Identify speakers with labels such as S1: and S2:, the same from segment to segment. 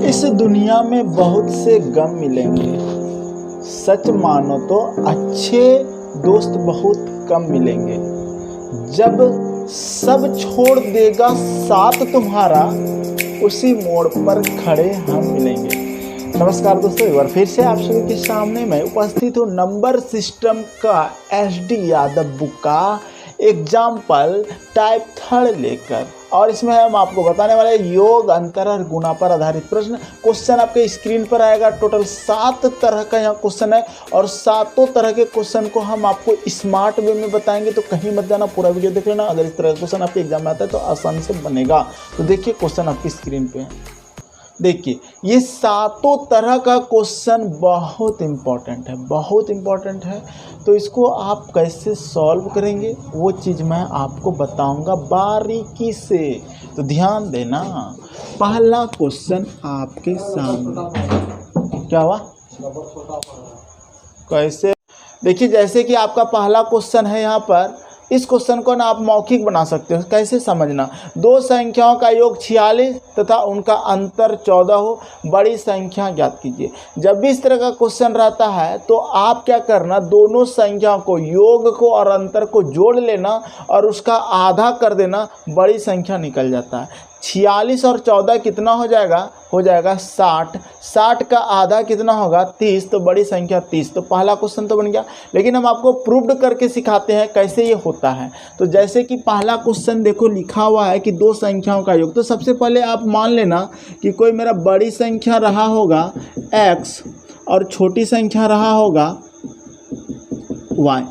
S1: इस दुनिया में बहुत से गम मिलेंगे, सच मानो तो अच्छे दोस्त बहुत कम मिलेंगे। जब सब छोड़ देगा साथ तुम्हारा, उसी मोड़ पर खड़े हम मिलेंगे। नमस्कार दोस्तों, एक बार फिर से आप सभी के सामने मैं उपस्थित हूँ नंबर सिस्टम का SD यादव बुक का एग्जाम्पल टाइप 3 लेकर, और इसमें हम आपको बताने वाले योग, अंतर और गुणा पर आधारित प्रश्न। क्वेश्चन आपके स्क्रीन पर आएगा। टोटल 7 तरह का यहाँ क्वेश्चन है और 7 तरह के क्वेश्चन को हम आपको स्मार्ट वे में बताएंगे, तो कहीं मत जाना, पूरा वीडियो देख लेना। अगर इस तरह का क्वेश्चन आपके एग्जाम में आता है तो आसानी से बनेगा। तो देखिए क्वेश्चन आपकी स्क्रीन पे है। देखिए ये 7 तरह का क्वेश्चन बहुत इम्पॉर्टेंट है, बहुत इम्पॉर्टेंट है। तो इसको आप कैसे सॉल्व करेंगे वो चीज़ मैं आपको बताऊंगा बारीकी से, तो ध्यान देना। पहला क्वेश्चन आपके सामने क्या हुआ, कैसे? देखिए जैसे कि आपका पहला क्वेश्चन है यहाँ पर, इस क्वेश्चन को ना आप मौखिक बना सकते हो। कैसे समझना, दो संख्याओं का योग 46 तथा उनका अंतर 14 हो, बड़ी संख्या ज्ञात कीजिए। जब भी इस तरह का क्वेश्चन रहता है तो आप क्या करना, दोनों संख्याओं को, योग को और अंतर को जोड़ लेना और उसका आधा कर देना, बड़ी संख्या निकल जाता है। 46 और 14 कितना हो जाएगा 60। 60 का आधा कितना होगा 30, तो बड़ी संख्या 30। तो पहला क्वेश्चन तो बन गया। लेकिन हम आपको प्रूव्ड करके सिखाते हैं कैसे ये होता है। तो जैसे कि पहला क्वेश्चन देखो लिखा हुआ है कि दो संख्याओं का योग। तो सबसे पहले आप मान लेना कि कोई मेरा बड़ी संख्या रहा होगा x और छोटी संख्या रहा होगा y।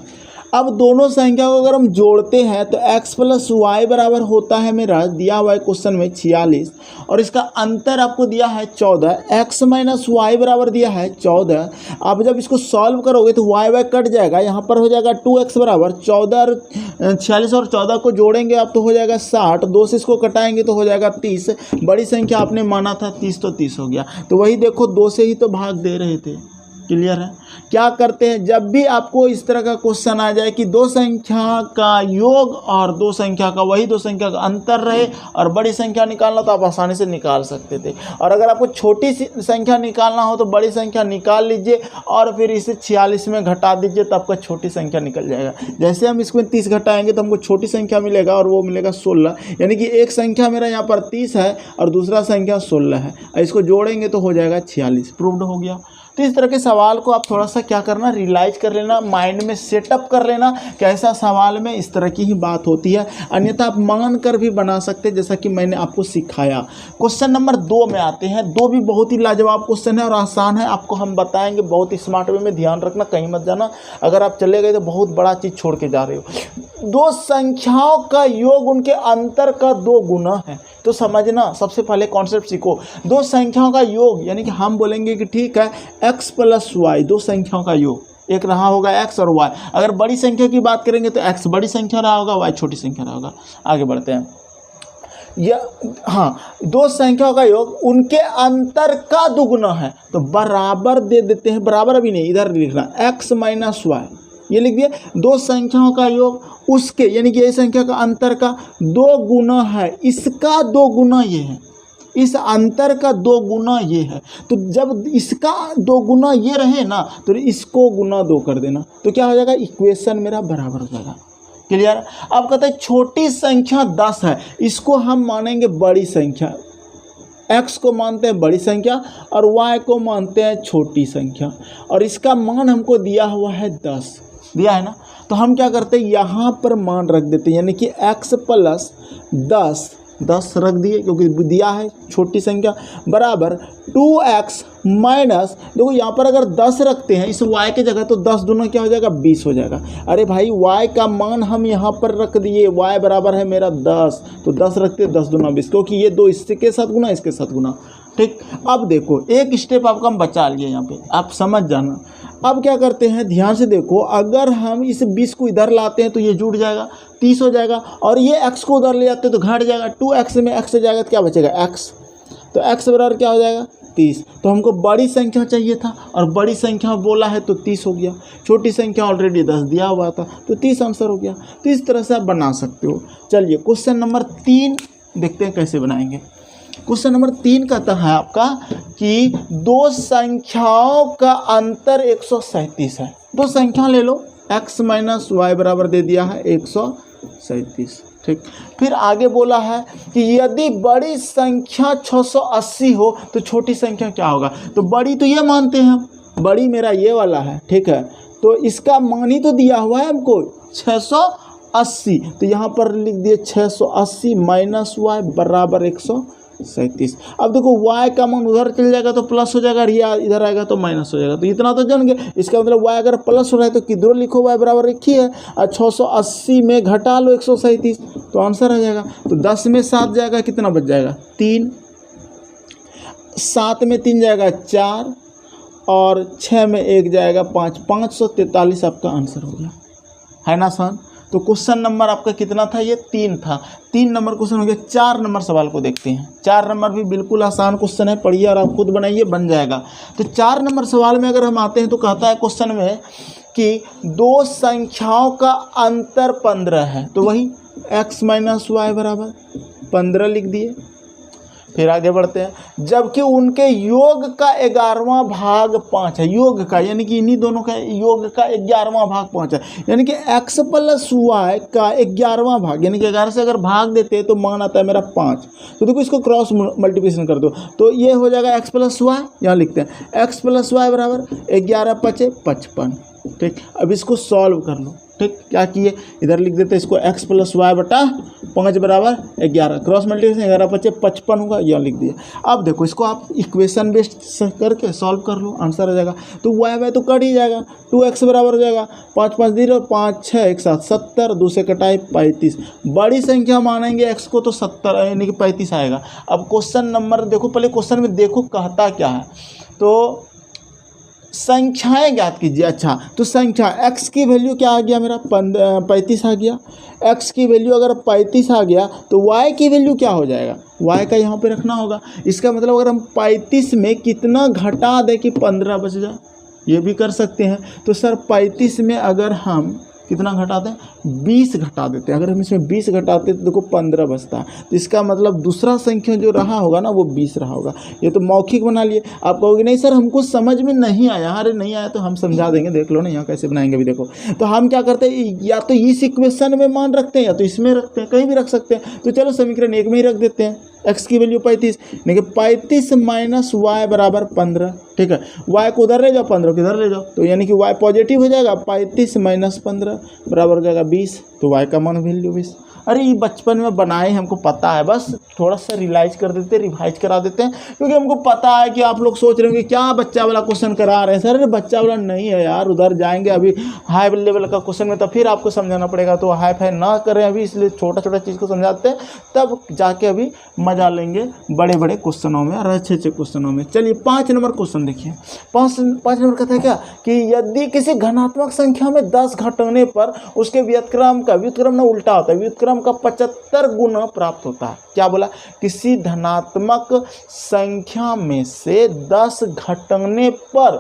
S1: अब दोनों संख्या को अगर हम जोड़ते हैं तो x + y बराबर होता है मेरा दिया हुआ है क्वेश्चन में 46, और इसका अंतर आपको दिया है 14। x - y बराबर दिया है 14। अब जब इसको सॉल्व करोगे तो y कट जाएगा, यहाँ पर हो जाएगा 2x बराबर 14। 46 और 14 को जोड़ेंगे आप तो हो जाएगा 60। 2 से इसको कटाएंगे तो हो जाएगा 30। बड़ी संख्या आपने माना था 30, तो 30 हो गया। तो वही देखो 2 से ही तो भाग दे रहे थे। क्लियर है? क्या करते हैं, जब भी आपको इस तरह का क्वेश्चन आ जाए कि दो संख्या का योग और दो संख्या का, वही दो संख्या का अंतर रहे और बड़ी संख्या निकालना, तो आप आसानी से निकाल सकते थे। और अगर आपको छोटी संख्या निकालना हो तो बड़ी संख्या निकाल लीजिए और फिर इसे 46 में घटा दीजिए, तो आपका छोटी संख्या निकल जाएगा। जैसे हम इसमें 30 घटाएंगे तो हमको छोटी संख्या मिलेगा और वो मिलेगा 16। यानी कि एक संख्या मेरा यहाँ पर 30 है और दूसरा संख्या 16 है। इसको जोड़ेंगे तो हो जाएगा 46। प्रूव्ड हो गया। तो इस तरह के सवाल को आप थोड़ा सा क्या करना, रियलाइज कर लेना, माइंड में सेटअप कर लेना कि ऐसा सवाल में इस तरह की ही बात होती है। अन्यथा आप मान कर भी बना सकते हैं, जैसा कि मैंने आपको सिखाया। क्वेश्चन नंबर 2 में आते हैं। 2 भी बहुत ही लाजवाब क्वेश्चन है और आसान है, आपको हम बताएंगे बहुत ही स्मार्ट वे में। ध्यान रखना, कहीं मत जाना। अगर आप चले गए तो बहुत बड़ा चीज़ छोड़ के जा रहे हो। दो संख्याओं का योग उनके अंतर का 2 गुना है। तो समझना, सबसे पहले कॉन्सेप्ट सीखो। दो संख्याओं का योग यानी कि हम बोलेंगे कि ठीक है x + y, दो संख्याओं का योग, एक रहा होगा x और y। अगर बड़ी संख्या की बात करेंगे तो x बड़ी संख्या रहा होगा, y छोटी संख्या रहा होगा। आगे बढ़ते हैं। दो संख्याओं का योग उनके अंतर का 2 गुना है, तो बराबर दे देते हैं। बराबर अभी नहीं, इधर लिखना x - y, ये लिख दिया। दो संख्याओं का योग उसके यानी कि ये संख्या का अंतर का 2 गुना है, इसका 2 गुना ये है, इस अंतर का 2 गुना ये है। तो जब इसका 2 गुना ये रहे ना, तो इसको गुना 2 कर देना, तो क्या हो जाएगा, इक्वेशन मेरा बराबर हो जाएगा। क्लियर? अब कहते हैं छोटी संख्या 10 है, इसको हम मानेंगे बड़ी संख्या। x को मानते हैं बड़ी संख्या और y को मानते हैं छोटी संख्या, और इसका मान हमको दिया हुआ है 10, दिया है ना। तो हम क्या करते हैं, यहाँ पर मान रख देते हैं, यानी कि x + 10 रख दिए क्योंकि दिया है छोटी संख्या, बराबर 2x माइनस, देखो यहाँ पर अगर 10 रखते हैं इस y के जगह, तो 10 दूना क्या हो जाएगा 20 हो जाएगा। अरे भाई y का मान हम यहाँ पर रख दिए, y बराबर है मेरा 10, तो 10 रखते हैं, 10 दूना 20, क्योंकि ये 2 इसके साथ गुना, इसके साथ गुना। ठीक, अब देखो एक स्टेप आपका हम बचा लिए यहाँ पे, आप समझ जाना। अब क्या करते हैं, ध्यान से देखो, अगर हम इस 20 को इधर लाते हैं तो ये जुड़ जाएगा, 30 हो जाएगा, और ये x को उधर ले जाते हैं तो घट जाएगा। 2x में x से जाएगा तो क्या बचेगा x, तो x बराबर क्या हो जाएगा 30। तो हमको बड़ी संख्या चाहिए था और बड़ी संख्या बोला है तो 30 हो गया। छोटी संख्या ऑलरेडी 10 दिया हुआ था तो 30 आंसर हो गया। तो इस तरह से आप बना सकते हो। चलिए क्वेश्चन नंबर 3 देखते हैं कैसे बनाएंगे। क्वेश्चन नंबर 3 कहता है आपका कि दो संख्याओं का अंतर 137 है। दो संख्या ले लो, x माइनस वाई बराबर दे दिया है 137, ठीक। फिर आगे बोला है कि यदि बड़ी संख्या 680 हो तो छोटी संख्या क्या होगा। तो बड़ी तो ये मानते हैं हम, बड़ी मेरा ये वाला है, ठीक है। तो इसका मान ही तो दिया हुआ है हमको 680, तो यहाँ पर लिख दिए 680 माइनस वाई बराबर 137। अब देखो y का मान उधर चल जाएगा तो प्लस हो जाएगा, और इधर आएगा तो माइनस हो जाएगा। तो इतना तो जान गए, इसका मतलब y अगर प्लस हो रहा है तो किधर लिखो y बराबर एक ही है, और 680 में घटा लो 137 तो आंसर आ जाएगा। तो 10 में 7 जाएगा, कितना बच जाएगा 3, 7 में 3 जाएगा 4, और 6 में 1 जाएगा 5, 543 आपका आंसर हो गया, है ना सन। तो क्वेश्चन नंबर आपका कितना था, ये 3 था। 3 नंबर क्वेश्चन हो गया। 4 नंबर सवाल को देखते हैं। 4 नंबर भी बिल्कुल आसान क्वेश्चन है, पढ़िए और आप खुद बनाइए, बन जाएगा। तो 4 नंबर सवाल में अगर हम आते हैं तो कहता है क्वेश्चन में कि दो संख्याओं का अंतर 15 है, तो वही x माइनस वाई बराबर 15 लिख दिए। फिर आगे बढ़ते हैं, जबकि उनके योग का 11वां भाग 5 है। योग का यानी कि इन्हीं दोनों का योग का 11वां भाग 5 है, यानी कि x प्लस वाई का 11वां भाग, यानी कि 11 से अगर भाग देते हैं तो मान आता है मेरा 5। तो देखो इसको क्रॉस मल्टीप्लिकेशन कर दो तो ये हो जाएगा x प्लस वाई, यहाँ लिखते हैं x प्लस वाई बराबर 11 5 55, ठीक। अब इसको सॉल्व कर लो, ठीक। क्या किए, इधर लिख देते हैं इसको x प्लस वाई बटा 5 बराबर 11, क्रॉस मल्टीप्लिकेशन 11 5 55 होगा, यह लिख दिया। अब देखो इसको आप इक्वेशन बेस्ड करके सॉल्व कर लो, आंसर आ जाएगा। तो y तो कट ही जाएगा, 2x बराबर हो जाएगा 5 5 0 5 6 एक साथ 70, 2 से कटाई 35। बड़ी संख्या मानेंगे x को तो 70 यानी कि 35 आएगा। अब क्वेश्चन नंबर देखो, पहले क्वेश्चन में देखो कहता क्या है, तो संख्याएं ज्ञात कीजिए। अच्छा, तो संख्या x की वैल्यू क्या आ गया मेरा 35 आ गया। x की वैल्यू अगर 35 आ गया तो y की वैल्यू क्या हो जाएगा, y का यहाँ पे रखना होगा। इसका मतलब अगर हम 35 में कितना घटा दें कि 15 बच जाए, ये भी कर सकते हैं। तो सर 35 में अगर हम कितना घटाते हैं 20 घटा देते हैं, अगर हम इसमें 20 घटाते तो देखो 15 बचता है। तो इसका मतलब दूसरा संख्या जो रहा होगा ना वो 20 रहा होगा। ये तो मौखिक बना लिए। आप कहोगे नहीं सर हमको समझ में नहीं आया, अरे नहीं आया तो हम समझा देंगे, देख लो ना यहाँ कैसे बनाएंगे अभी देखो। तो हम क्या करते हैं, या तो इस इक्वेशन में मान रखते हैं या तो इसमें रखते हैं, कहीं भी रख सकते हैं। तो चलो समीकरण 1 में ही रख देते हैं, x की वैल्यू 35, यानी 35 माइनस वाई बराबर 15, ठीक है। y को उधर ले जाओ, 15 को इधर ले जाओ, तो यानी कि y पॉजिटिव हो जाएगा। 35 माइनस 15 बराबर हो जाएगा 20, तो y का मान वैल्यू 20। अरे ये बचपन में बनाए हमको पता है, बस थोड़ा सा रिवाइज कर देते हैं, रिवाइज करा देते हैं, क्योंकि हमको पता है कि आप लोग सोच रहे होंगे क्या बच्चा वाला क्वेश्चन करा रहे हैं सर। अरे बच्चा वाला नहीं है यार, उधर जाएंगे अभी हाई लेवल का क्वेश्चन में, तो फिर आपको समझाना पड़ेगा। तो हाई फाई ना करें अभी, इसलिए छोटा छोटा चीज़ को समझाते हैं, तब जाके अभी मजा लेंगे बड़े बड़े क्वेश्चनों में और अच्छे अच्छे क्वेश्चनों में। चलिए 5 नंबर क्वेश्चन देखिए। 5 नंबर कहता है क्या कि यदि किसी धनात्मक संख्या में 10 घटाने पर उसके व्युत्क्रम ना उल्टा होता है, व्युत्क्रम का 75 गुना प्राप्त होता है। क्या बोला, किसी धनात्मक संख्या में से 10 घटाने पर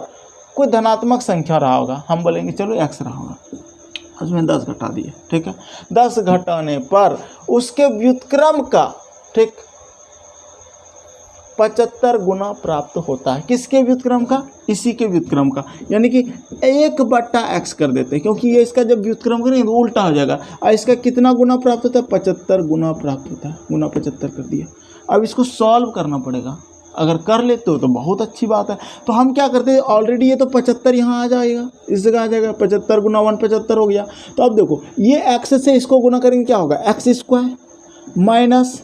S1: कोई धनात्मक संख्या रहा होगा, हम बोलेंगे चलो x रहा होगा, उसमें 10 घटा दिए, ठीक है। 10 घटाने पर उसके व्युत्क्रम का, ठीक, 75 गुना प्राप्त होता है। किसके व्युत्क्रम का, इसी के व्युत्क्रम का, यानी कि 1/x कर देते हैं, क्योंकि ये इसका जब व्युत्क्रम करेंगे तो उल्टा हो जाएगा। और इसका कितना गुना प्राप्त होता है, 75 गुना प्राप्त होता है, गुना 75 कर दिया। अब इसको सॉल्व करना पड़ेगा, अगर कर लेते हो तो बहुत अच्छी बात है। तो हम क्या करते हैं, ऑलरेडी ये तो 75 यहाँ आ जाएगा, इस जगह आ जाएगा, 75 गुना 175 हो गया। तो अब देखो ये x से इसको गुना करेंगे, क्या होगा, x स्क्वायर माइनस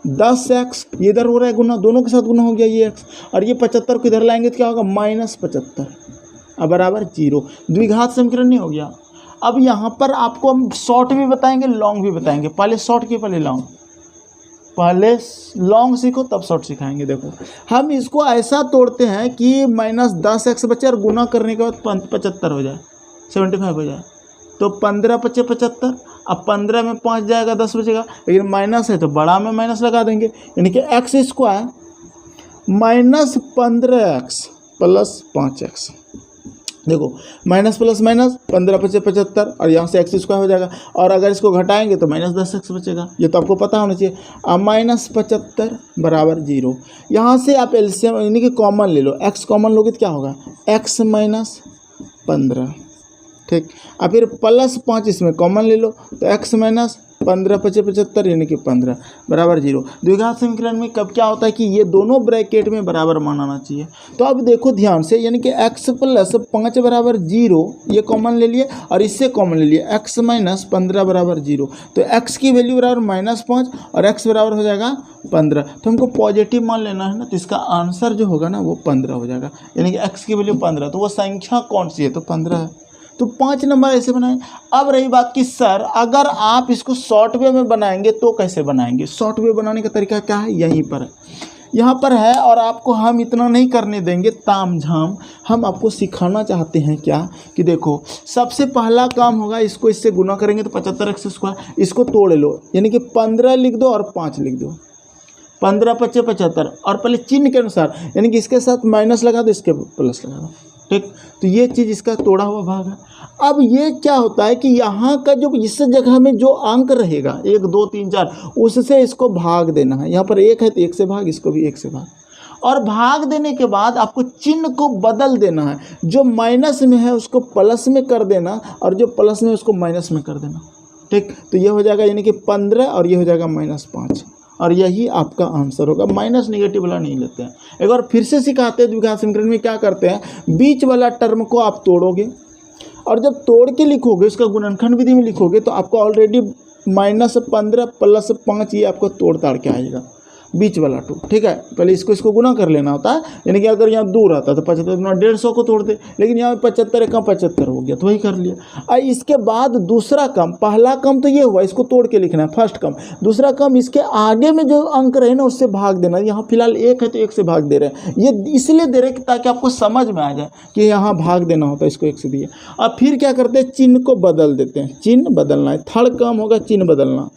S1: 10x, ये इधर हो रहा है गुना, दोनों के साथ गुना हो गया ये x, और ये 75 को इधर लाएंगे तो क्या होगा, माइनस 75 अब बराबर 0। द्विघात समीकरण नहीं हो गया। अब यहाँ पर आपको हम शॉर्ट भी बताएंगे, लॉन्ग भी बताएंगे। पहले शॉर्ट के पहले लॉन्ग, पहले लॉन्ग सीखो तब शॉर्ट सिखाएंगे। देखो हम इसको ऐसा तोड़ते हैं कि माइनस 10x बचे और गुना करने के बाद 75 हो जाए, 75 हो जाए, तो 15 × 5 = 75। अब 15 में 5 जाएगा, 10 बचेगा, लेकिन माइनस है तो बड़ा में माइनस लगा देंगे, यानी कि x square minus 15x plus 5x देखो माइनस प्लस माइनस 15 × 5 = 75 और यहाँ से x² हो जाएगा, और अगर इसको घटाएंगे तो -10x बचेगा। ये तो आपको पता होना चाहिए। अब -75 = 0। यहाँ से आप एलसीएम यानी कि कॉमन ले लो, x कॉमन लोगे तो क्या होगा x - 15, ठीक। अब फिर +5 इसमें कॉमन ले लो तो x - 15 × 5 = 75 यानी कि 15 = 0। द्विघात समीकरण में कब क्या होता है कि ये दोनों ब्रैकेट में बराबर मान आना चाहिए। तो अब देखो ध्यान से, यानी कि x + 5 = 0 ये कॉमन ले लिए और इससे कॉमन ले लिए x - 15 = 0। तो x की वैल्यू बराबर -5 और x बराबर हो जाएगा 15। तो हमको पॉजिटिव मान लेना है ना, तो इसका आंसर जो होगा ना वो 15 हो जाएगा, यानी कि x की वैल्यू 15। तो वो संख्या कौन सी है, तो 15 है। तो 5 नंबर ऐसे बनाएं। अब रही बात कि सर अगर आप इसको शॉर्ट वे में बनाएंगे तो कैसे बनाएंगे। शॉर्ट वे बनाने का तरीका क्या है, यहीं पर है, यहाँ पर है। और आपको हम इतना नहीं करने देंगे तामझाम, हम आपको सिखाना चाहते हैं क्या कि देखो सबसे पहला काम होगा, इसको इससे गुना करेंगे तो 75x², इसको तोड़ लो, यानी कि 15 लिख दो और 5 लिख दो, 15 × 5 = 75, और पहले चिन्ह के अनुसार, यानी कि इसके साथ माइनस लगा दो, इसके प्लस लगा दो, ठीक। तो ये चीज़ इसका तोड़ा हुआ भाग है। अब ये क्या होता है कि यहाँ का जो इस जगह में जो अंक रहेगा 1 2 3 4, उससे इसको भाग देना है। यहाँ पर 1 है तो 1 से भाग, इसको भी 1 से भाग, और भाग देने के बाद आपको चिन्ह को बदल देना है। जो माइनस में है उसको प्लस में कर देना, और जो प्लस में है उसको माइनस में कर देना, ठीक। तो ये हो जाएगा यानी कि 15 और ये हो जाएगा -5, और यही आपका आंसर होगा। माइनस नेगेटिव वाला नहीं लेते हैं। एक बार फिर से सिखाते हैं, द्विघात समीकरण में क्या करते हैं, बीच वाला टर्म को आप तोड़ोगे, और जब तोड़ के लिखोगे उसका गुणनखंड विधि में लिखोगे तो आपको ऑलरेडी -15 + 5 ये आपको तोड़ ताड़ के आएगा, बीच वाला 2, ठीक है। पहले इसको गुना कर लेना होता है, यानी कि अगर यहाँ दूर आता तो 75 × 150 को तोड़ दे, लेकिन यहाँ 75 का 75 हो गया तो वही कर लिया। और इसके बाद दूसरा कम, पहला कम तो ये हुआ, इसको तोड़ के लिखना है फर्स्ट कम, दूसरा कम इसके आगे में जो अंक रहे ना उससे भाग देना। यहाँ फिलहाल 1 है तो 1 से भाग दे रहे हैं, ये इसलिए दे रहे हैं ताकि आपको समझ में आ जाए कि यहाँ भाग देना होता है, इसको 1 से दिए। अब फिर क्या करते हैं, चिन्ह को बदल देते हैं, चिन्ह बदलना है, थर्ड कम होगा चिन्ह बदलना,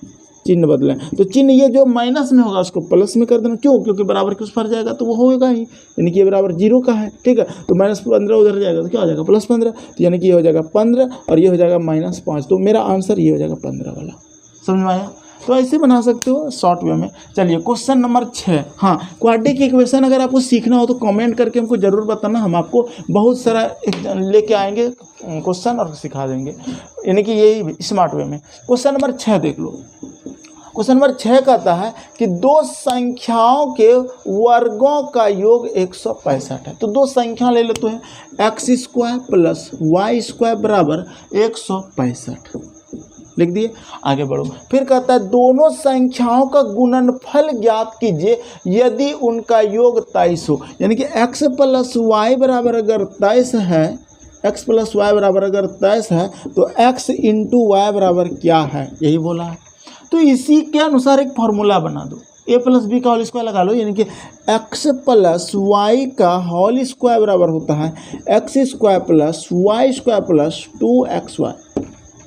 S1: चिन्ह बदलें तो चिन्ह ये जो माइनस में होगा उसको प्लस में कर देना, क्यों, क्योंकि बराबर के उस पर जाएगा तो वो होगा ही, यानी कि ये बराबर 0 का है, ठीक है। तो -15 उधर जाएगा तो क्या हो जाएगा +15, तो यानी कि ये हो जाएगा 15 और ये हो जाएगा -5। तो मेरा आंसर ये हो जाएगा 15 वाला। समझ में आया। तो ऐसे बना सकते हो शॉर्ट वे में। चलिए क्वेश्चन नंबर 6। हाँ, क्वाड्रेटिक इक्वेशन अगर आपको सीखना हो तो कमेंट करके हमको ज़रूर बताना, हम आपको बहुत सारा लेके आएंगे क्वेश्चन और सिखा देंगे, यानी कि यही स्मार्ट वे में। क्वेश्चन नंबर 6 देख लो। क्वेश्चन नंबर 6 कहता है कि दो संख्याओं के वर्गों का योग 165 है। तो दो संख्या ले लेते हैं, x² + y² बराबर 165 लिख दिए, आगे बढ़ो। फिर कहता है दोनों संख्याओं का गुणनफल ज्ञात कीजिए यदि उनका योग 23 हो, यानी कि x + y बराबर अगर 23 है, x + y बराबर अगर 23 है तो x × y बराबर क्या है, यही बोला है। तो इसी के अनुसार एक फार्मूला बना दो, a + b का होल स्क्वायर लगा लो, यानी कि x + y का होल स्क्वायर बराबर होता है x² + y² + 2xy।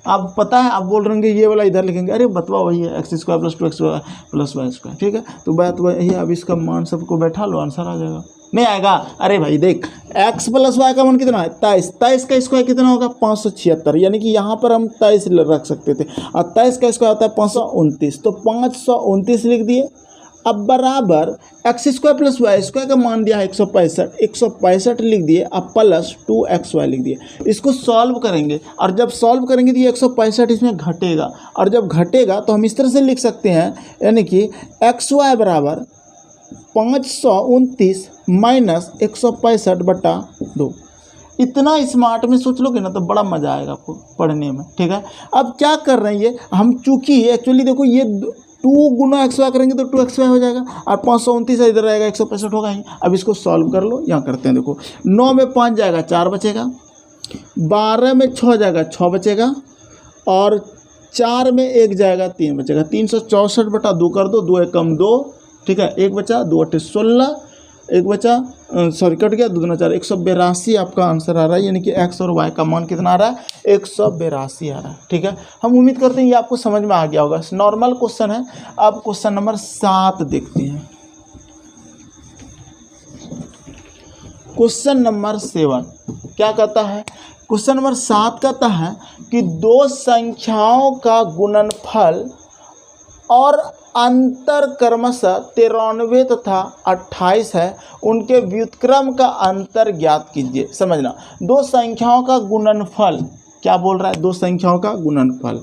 S1: आप पता है, आप बोल रहे होंगे ये वाला इधर लिखेंगे, अरे बतवा वही है x² + 2xy + y², ठीक है। तो बात वही है, अब इसका मान सबको बैठा लो, आंसर आ जाएगा। नहीं आएगा, अरे भाई देख x + y का मान कितना है 23, 23 का स्क्वायर कितना होगा 576, यानी कि यहाँ पर हम 23 रख सकते थे, और 23 का स्क्वायर होता है 529, तो 529 लिख दिए। अब बराबर x² + y² का मान दिया है 165, 165 लिख दिए, अब + 2xy लिख दिए। इसको सॉल्व करेंगे, और जब सॉल्व करेंगे तो ये 165 इसमें घटेगा, और जब घटेगा तो हम इस तरह से लिख सकते हैं, यानी कि xy बराबर 529 - 165/2। इतना स्मार्ट में सोच लोगे ना तो बड़ा मज़ा आएगा आपको पढ़ने में, ठीक है। अब क्या कर रहे हैं ये हम, चूँकि एक्चुअली देखो ये 2 गुना xy करेंगे तो 2xy हो जाएगा, और 529 इधर रहेगा, 165 होगा ही। अब इसको सॉल्व कर लो, यहाँ करते हैं, देखो 9 में 5 जाएगा 4 बचेगा, 12 में 6 जाएगा 6 बचेगा, और 4 में 1 जाएगा 3 बचेगा। 364/2 कर दो, 2 एकम 2, ठीक है, 1 बचा, 2 × 8 = 16, 1 बचा, सॉरी कट गया, 2 × 4 182 आपका आंसर आ रहा है, यानी कि x और y का मान कितना आ रहा है 182 आ रहा है, ठीक है। हम उम्मीद करते हैं ये आपको समझ में आ गया होगा, नॉर्मल क्वेश्चन है। अब क्वेश्चन नंबर 7 देखते हैं। क्वेश्चन नंबर 7 क्या कहता है, क्वेश्चन नंबर 7 कहता है कि दो संख्याओं का गुणनफल और अंतर क्रमशः 93 तथा 28 है, उनके व्युत्क्रम का अंतर ज्ञात कीजिए। समझना, दो संख्याओं का गुणनफल, क्या बोल रहा है, दो संख्याओं का गुणनफल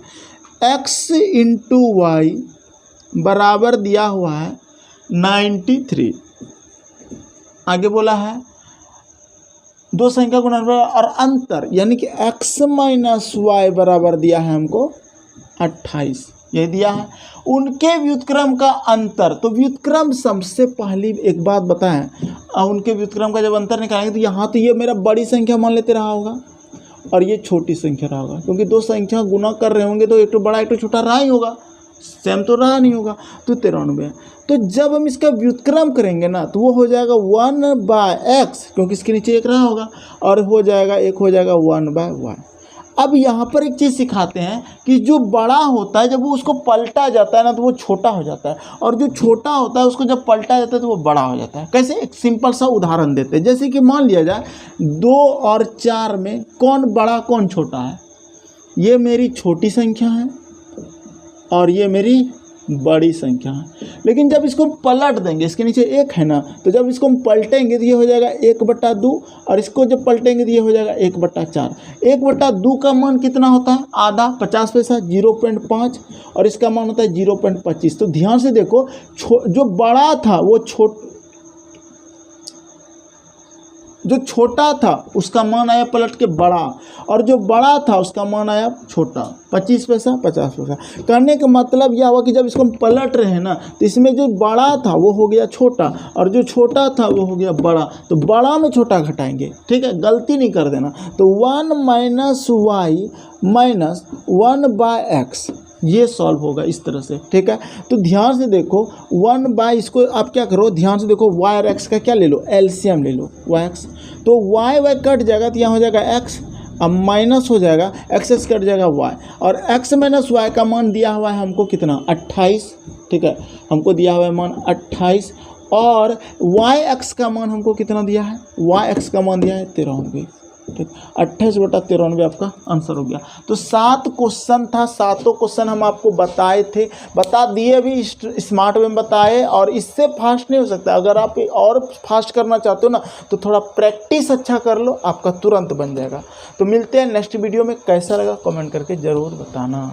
S1: x इंटू वाई बराबर दिया हुआ है 93। आगे बोला है दो संख्या गुणनफल और अंतर यानी कि x माइनस वाई बराबर दिया है हमको 28, ये दिया है। उनके व्युत्क्रम का अंतर, तो व्युत्क्रम सबसे पहली एक बात बताएं, उनके व्युत्क्रम का जब अंतर निकालेंगे तो यहाँ तो ये मेरा बड़ी संख्या मान लेते रहा होगा और ये छोटी संख्या रहा होगा, क्योंकि दो संख्या गुना कर रहे होंगे तो एक तो बड़ा एक तो छोटा रहा ही होगा, सेम तो रहा नहीं होगा, तो 93। तो जब हम इसका व्युत्क्रम करेंगे ना तो वो हो जाएगा 1/x, क्योंकि इसके नीचे एक रहा होगा, और हो जाएगा एक हो जाएगा 1/y। अब यहाँ पर एक चीज़ सिखाते हैं कि जो बड़ा होता है जब वो उसको पलटा जाता है ना तो वो छोटा हो जाता है, और जो छोटा होता है उसको जब पलटा जाता है तो वो बड़ा हो जाता है। कैसे, एक सिंपल सा उदाहरण देते हैं, जैसे कि मान लिया जाए 2 और 4 में कौन बड़ा कौन छोटा है, ये मेरी छोटी संख्या है और ये मेरी बड़ी संख्या है। लेकिन जब इसको पलट देंगे, इसके नीचे एक है ना, तो जब इसको हम पलटेंगे तो ये हो जाएगा 1/2, और इसको जब पलटेंगे तो ये हो जाएगा 1/4। 1/2 का मान कितना होता है, आधा 50 पैसा 0.5, और इसका मान होता है 0.25। तो ध्यान से देखो, जो बड़ा था वो जो छोटा था उसका मान आया पलट के बड़ा, और जो बड़ा था उसका मान आया छोटा। 25 पैसा 50 पैसा। कहने का मतलब यह हुआ कि जब इसको हम पलट रहे हैं ना तो इसमें जो बड़ा था वो हो गया छोटा, और जो छोटा था वो हो गया बड़ा, तो बड़ा में छोटा घटाएंगे, ठीक है, गलती नहीं कर देना। तो 1 माइनस वाई माइनस 1/x, ये सॉल्व होगा इस तरह से, ठीक है। तो ध्यान से देखो 1/, इसको आप क्या करो, ध्यान से देखो y और x का क्या ले लो, एलसीएम ले लो, yx। तो y कट जाएगा तो यहाँ हो जाएगा x, अब माइनस हो जाएगा x कट जाएगा y, और x माइनस y का मान दिया हुआ है हमको कितना, 28, ठीक है, हमको दिया हुआ है मान 28, और yx का मान हमको कितना दिया है, yx का मान दिया है 93, ठीक। 28/93 आपका आंसर हो गया। तो 7 क्वेश्चन था, सातों क्वेश्चन हम आपको बताए थे, बता दिए भी, स्मार्ट वे में बताए, और इससे फास्ट नहीं हो सकता। अगर आप और फास्ट करना चाहते हो ना तो थोड़ा प्रैक्टिस अच्छा कर लो, आपका तुरंत बन जाएगा। तो मिलते हैं नेक्स्ट वीडियो में, कैसा लगा कमेंट करके ज़रूर बताना।